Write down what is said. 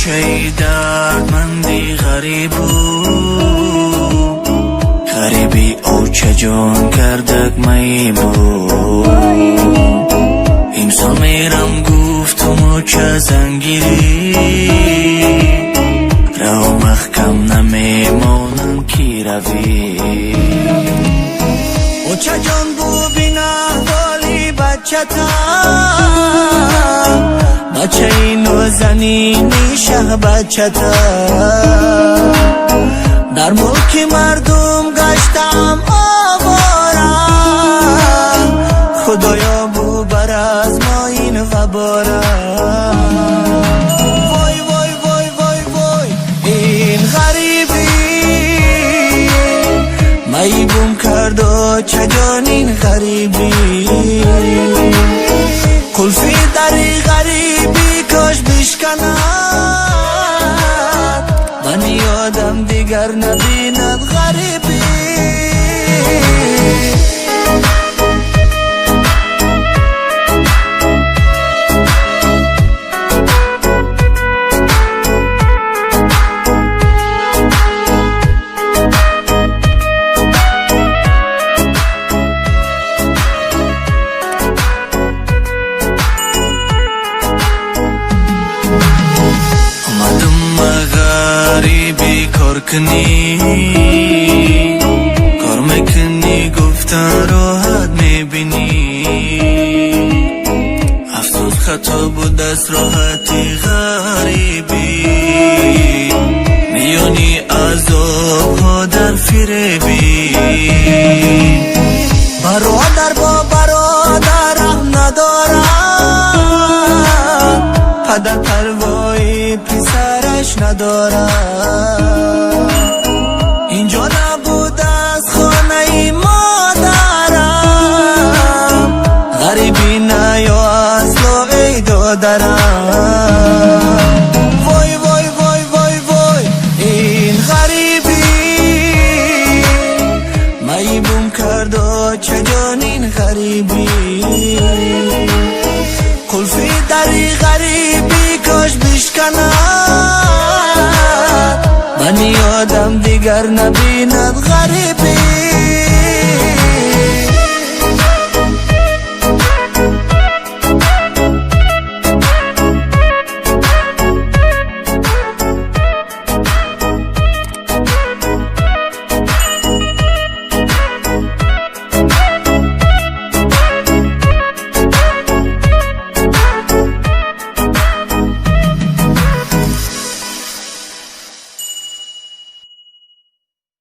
کوچه دردمندی غریبو غریبی او چه جان کردک میبو امسال میرم گفتم چه زنگیری رو محکم نمیمانم کی روی او چه جان بو بینا دالی بچه تا بچه اینو زنینی شه بچه تا در ملک مردم گشتم آوارم خدایا بو بر از ما این غبارم وای وای وای وای وای این غریبی میبوم کرد و چه جان این غریبی قلفی دری غریبی کاش بشکند من یادم دیگر نبیند غریبی غریبی کار کنی کار میکنی گفتن راحت میبینی افسوس خطا بود از راحتی غریبی میانی عذاب ها در فریبی برادر با برادر رحم ندارد پدر پروایی پسرش ندارد اینجا نبود از خانه مادرم غریبی نه یا اصلا ای دادرم وای وای وای وای وای این غریبی میبوم کرد و چه جان این غریبی قلفی دری غریبی کاش بشکند من یادم دیگر نبیند غریبی